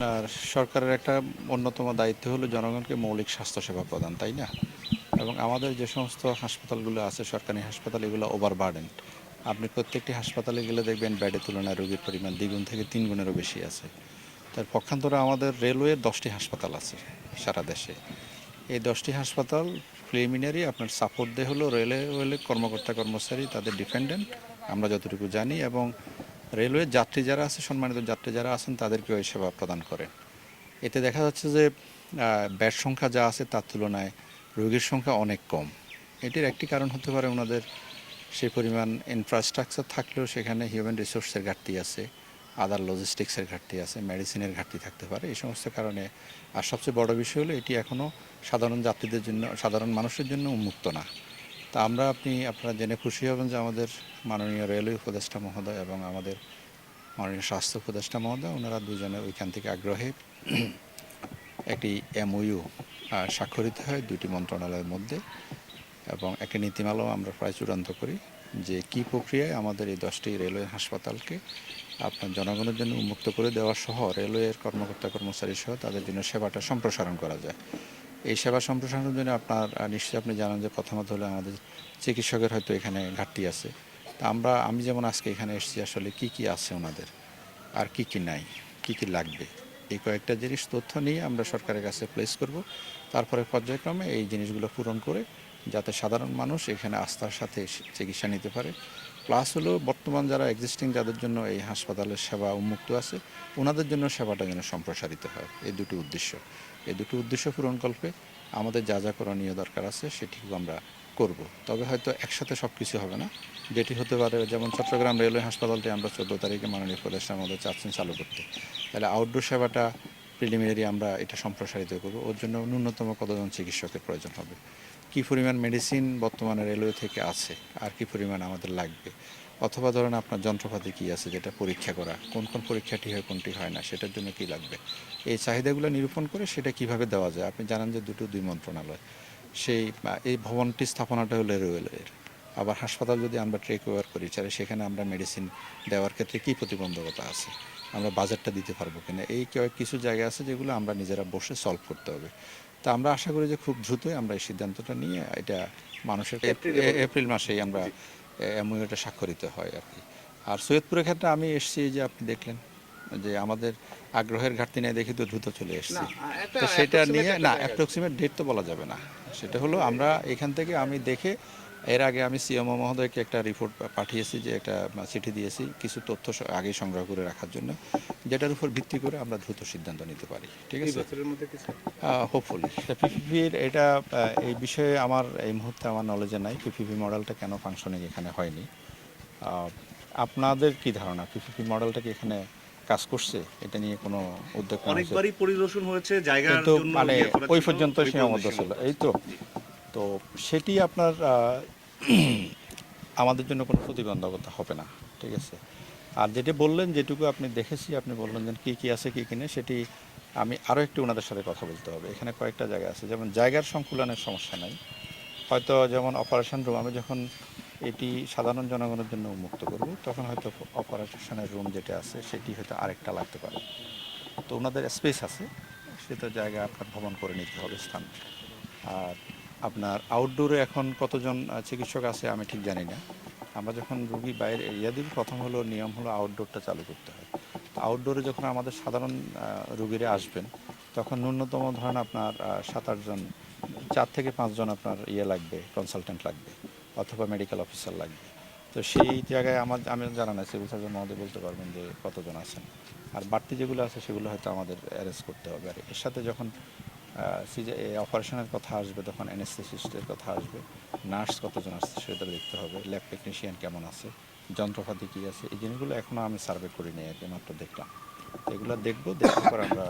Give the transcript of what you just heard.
আপনার সরকারের একটা অন্যতম দায়িত্ব হলো জনগণকে মৌলিক স্বাস্থ্যসেবা প্রদান, তাই না? এবং আমাদের যে সমস্ত হাসপাতালগুলো আছে, সরকারি হাসপাতাল, এগুলো ওভারবার্ডেন। আপনি প্রত্যেকটি হাসপাতালে গেলে দেখবেন বেডের তুলনায় রোগীর পরিমাণ দ্বিগুণ থেকে তিন গুণেরও বেশি আছে। তার পক্ষান্তরে আমাদের রেলওয়ের 10টি হাসপাতাল আছে সারা দেশে। এই 10টি হাসপাতাল প্রিলিমিনারি আপনার সাপোর্ট দেয় হলো রেলওয়ে কর্মকর্তা কর্মচারী, তাদের ডিপেন্ডেন্ট, আমরা যতটুকু জানি। এবং রেলওয়ের যাত্রী যারা আছে, সম্মানিত যাত্রী যারা আছেন, তাদেরকেও এই সেবা প্রদান করে। এতে দেখা যাচ্ছে যে বেড সংখ্যা যা আছে তার তুলনায় রোগীর সংখ্যা অনেক কম। এটির একটি কারণ হতে পারে ওনাদের সেই পরিমাণ ইনফ্রাস্ট্রাকচার থাকলেও সেখানে হিউম্যান রিসোর্সের ঘাটতি আছে, আদার লজিস্টিক্সের ঘাটতি আছে, মেডিসিনের ঘাটতি থাকতে পারে, এই সমস্ত কারণে। আর সবচেয়ে বড় বিষয় হলো এটি এখনও সাধারণ যাত্রীদের জন্য, সাধারণ মানুষের জন্য উন্মুক্ত না। তা আপনারা জেনে খুশি হবেন যে আমাদের মাননীয় রেলওয়ে উপদেষ্টা মহোদয় এবং আমাদের মাননীয় স্বাস্থ্য উপদেষ্টা মহোদয়, ওনারা দুজনে ওইখান থেকে আগ্রহে একটি এমওইউ স্বাক্ষরিত হয় দুটি মন্ত্রণালয়ের মধ্যে, এবং একটি নীতিমালাও আমরা প্রায় চূড়ান্ত করি যে কী প্রক্রিয়ায় আমাদের এই 10টি রেলওয়ে হাসপাতালকে আপনার জনগণের জন্য উন্মুক্ত করে দেওয়া সহ রেলওয়ের কর্মকর্তা কর্মচারী সহ তাদের জন্য সেবাটা সম্প্রসারণ করা যায়। এই সেবা সম্প্রসারণের জন্য নিশ্চয়ই আপনি জানেন যে প্রথমত হলো আমাদের চিকিৎসকের হয়তো এখানে ঘাটতি আছে। তা আমি যেমন আজকে এখানে এসেছি, আসলে কি কি আছে ওনাদের আর কি কি নাই, কি কি লাগবে, এই কয়েকটা জিনিস তথ্য নিয়ে আমরা সরকারের কাছে প্লেস করব। তারপরে পর্যায়ক্রমে এই জিনিসগুলো পূরণ করে যাতে সাধারণ মানুষ এখানে আস্থার সাথে চিকিৎসা নিতে পারে। প্লাস হলো বর্তমান যারা এক্সিস্টিং, যাদের জন্য এই হাসপাতালের সেবা উন্মুক্ত আছে, ওনাদের জন্য সেবাটা যেন সম্প্রসারিত হয়। এই দুটি উদ্দেশ্য পূরণকল্পে আমাদের যা যা করণীয় দরকার আছে সেটিও আমরা করব। তবে হয়তো একসাথে সব কিছু হবে না। যেটি হতে পারে, যেমন চট্টগ্রাম রেলওয়ে হাসপাতালটি আমরা 14 তারিখে মাননীয় উপদেষ্টার মধ্যে চাচ্ছেন চালু করতে। তাহলে আউটডোর সেবাটা প্রিলিমিনারি আমরা এটা সম্প্রসারিত করব। ওর জন্য ন্যূনতম কতজন চিকিৎসকের প্রয়োজন হবে, কী পরিমাণ মেডিসিন বর্তমানে রেলওয়ে থেকে আছে, আর কী পরিমাণ আমাদের লাগবে, অথবা ধরেন আপনার যন্ত্রপাতি কী আছে যেটা পরীক্ষা করা, কোন কোন পরীক্ষাটি হয় কোনটি হয় না, সেটার জন্য কী লাগবে, এই চাহিদাগুলো নিরূপণ করে সেটা কিভাবে দেওয়া যায়। আপনি জানেন যে দুই মন্ত্রণালয়, এই ভবনটি স্থাপনাটা হলো রেলওয়ের। আবার হাসপাতাল যদি আমরা টেক ওভার করি, তাহলে সেখানে আমরা মেডিসিন দেওয়ার ক্ষেত্রে কী প্রতিবন্ধকতা আছে, আমরা বাজারটা দিতে পারবো কিনা, এই কিছু জায়গা আছে যেগুলো আমরা নিজেরা বসে সলভ করতে হবে। তা আমরা আশা করি যে খুব দ্রুতই আমরা এই সিদ্ধান্তটা নিয়ে এটা মানুষের এপ্রিল মাসেই আমরা এমওইউটা স্বাক্ষরিত হয় আর কি। আর সৈয়দপুরের ক্ষেত্রে আমি এসেছি, যে আপনি দেখলেন যে আমাদের আগ্রহের ঘাটতি নেই দেখি তো দ্রুত চলে এসেছি। তো সেটা নিয়ে অ্যাপ্রক্সিমেট ডেট তো বলা যাবে না। সেটা হলো আমরা এখান থেকে আমি দেখে, এর আগে আমি সিএমও মহোদয়কে একটা রিপোর্ট পাঠিয়েছি, যে একটা চিঠি দিয়েছি কিছু তথ্য আগেই সংগ্রহ করে রাখার জন্য, যেটার উপর ভিত্তি করে আমরা দ্রুত সিদ্ধান্ত নিতে পারি। ঠিক আছে, হোপফুলি। পিপিপির এটা এই বিষয়ে এই মুহূর্তে আমার নলেজে নাই, পিপিপি মডেলটা কেন ফাংশনিং এখানে হয়নি। আপনাদের কি ধারণা, পিপিপি মডেলটা কি এখানে কাজ করছে? এটা নিয়ে কোনো উদ্যোগ অনেকবারই পরিদর্শন হয়েছে, জায়গার জন্য মানে ওই পর্যন্ত সীমাবদ্ধ ছিল, এই তো। তো সেটি আপনার আমাদের জন্য কোনো প্রতিবন্ধকতা হবে না, ঠিক আছে। আর যেটি বললেন, যেটুকু আপনি দেখেছি, আপনি বললেন যে কী কী আছে কী কী নেই, সেটি আমি আরও একটু ওনাদের সাথে কথা বলতে হবে। এখানে কয়েকটা জায়গা আছে, যেমন জায়গার সংকুলনের সমস্যা নাই, হয়তো যেমন অপারেশন রুম, আমি যখন এটি সাধারণ জনগণের জন্য উন্মুক্ত করব, তখন হয়তো অপারেশনের রুম যেটা আছে সেটি হয়তো আরেকটা লাগতে পারে। তো ওনাদের স্পেস আছে, সেটা জায়গা আপনার ভ্রমণ করে নিতে হবে স্থান। আর আপনার আউটডোরে এখন কতজন চিকিৎসক আছে আমি ঠিক জানি না। আমরা যখন রুগী বাইরে দিব, প্রথম হলো নিয়ম হলো আউটডোরটা চালু করতে হয়। তো আউটডোরে যখন আমাদের সাধারণ রুগীরা আসবেন, তখন ন্যূনতম ধরেন আপনার 7-8 জন, 4 থেকে 5 জন আপনার লাগবে, কনসালটেন্ট লাগবে, অথবা মেডিকেল অফিসার লাগবে। তো সেই জায়গায় আমি জানা নাই, সিভিল সার্জন মহোদয় বলতে পারবেন যে কতজন আছেন। আর বাড়তি যেগুলো আছে সেগুলো হয়তো আমাদের অ্যারেঞ্জ করতে হবে। আর এর সাথে যখন অপারেশনের কথা আসবে, তখন অ্যানেস্থেসিস্টের কথা আসবে, নার্স কতজন আসছে সেটা দেখতে হবে, ল্যাব টেকনিশিয়ান কেমন আছে, যন্ত্রপাতি কী আছে, এই জিনিসগুলো এখনও আমি সার্ভে করিনি, মাত্র দেখলাম। তো এগুলো দেখবো, দেখার পর আমরা